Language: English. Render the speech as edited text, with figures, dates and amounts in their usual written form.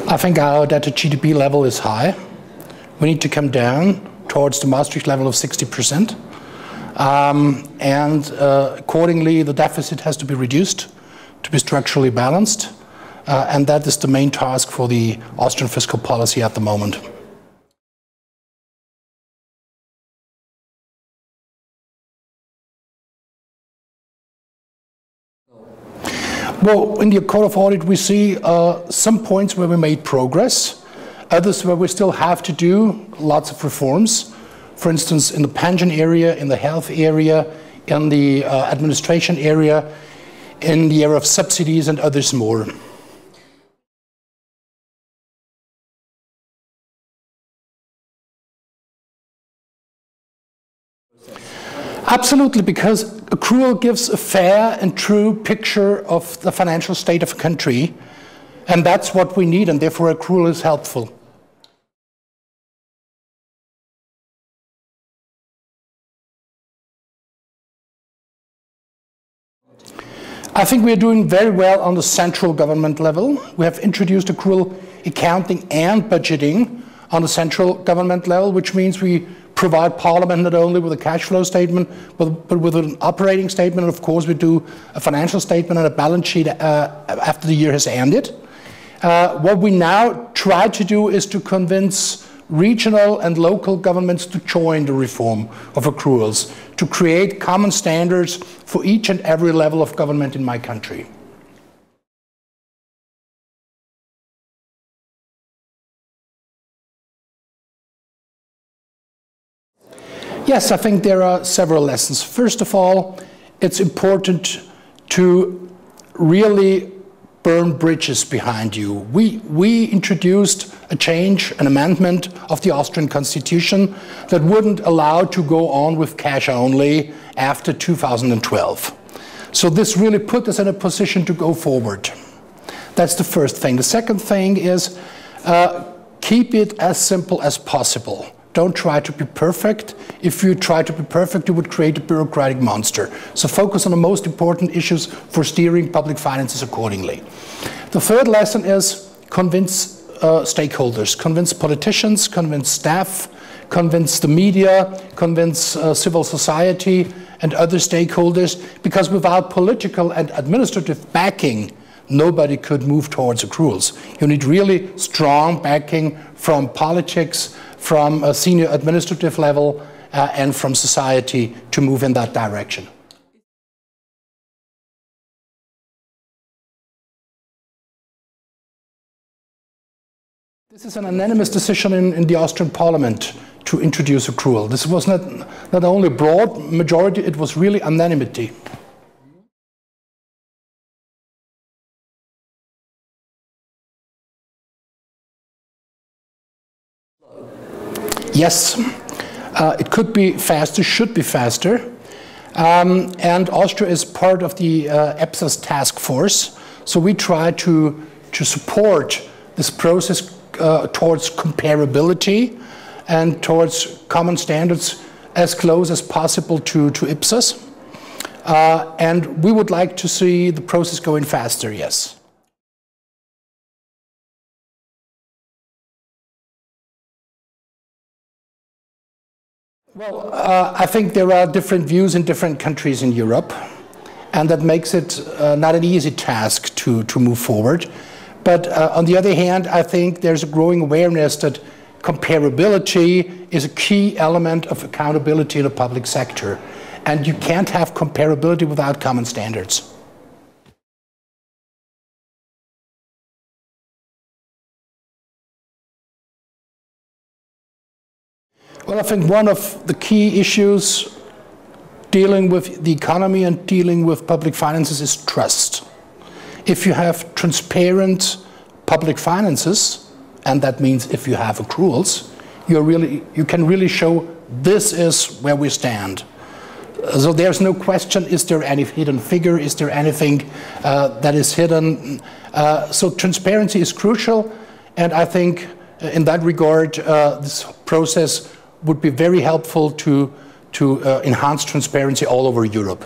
I think our debt to GDP level is high. We need to come down towards the Maastricht level of 60%. Accordingly, the deficit has to be reduced to be structurally balanced. And that is the main task for the Austrian fiscal policy at the moment. Well, in the Court of Audit, we see some points where we made progress, others where we still have to do lots of reforms. For instance, in the pension area, in the health area, in the administration area, in the area of subsidies and others more. Absolutely, because accrual gives a fair and true picture of the financial state of a country, and that's what we need, and therefore accrual is helpful. I think we are doing very well on the central government level. We have introduced accrual accounting and budgeting on the central government level, which means we provide Parliament not only with a cash flow statement, but with an operating statement. And of course, we do a financial statement and a balance sheet after the year has ended. What we now try to do is to convince regional and local governments to join the reform of accruals, to create common standards for each and every level of government in my country. Yes, I think there are several lessons. First of all, it's important to really burn bridges behind you. We introduced a change, an amendment of the Austrian constitution that wouldn't allow to go on with cash only after 2012. So this really put us in a position to go forward. That's the first thing. The second thing is keep it as simple as possible. Don't try to be perfect. If you try to be perfect, you would create a bureaucratic monster. So focus on the most important issues for steering public finances accordingly. The third lesson is convince stakeholders, convince politicians, convince staff, convince the media, convince civil society and other stakeholders, because without political and administrative backing, nobody could move towards accruals. You need really strong backing from politics, from a senior administrative level, and from society to move in that direction. This is an unanimous decision in the Austrian Parliament to introduce accrual. This was not only a broad majority, it was really unanimity. Yes, it could be faster, should be faster. And Austria is part of the EPSA's task force. So we try to support this process towards comparability and towards common standards as close as possible to IPSAS. And we would like to see the process going faster, yes. Well, I think there are different views in different countries in Europe, and that makes it not an easy task to move forward. But on the other hand, I think there's a growing awareness that comparability is a key element of accountability in the public sector. And you can't have comparability without common standards. Well, I think one of the key issues dealing with the economy and dealing with public finances is trust. If you have transparent public finances, and that means if you have accruals, you can really show this is where we stand. So there's no question, is there any hidden figure, is there anything that is hidden? So transparency is crucial, and I think in that regard this process would be very helpful to enhance transparency all over Europe.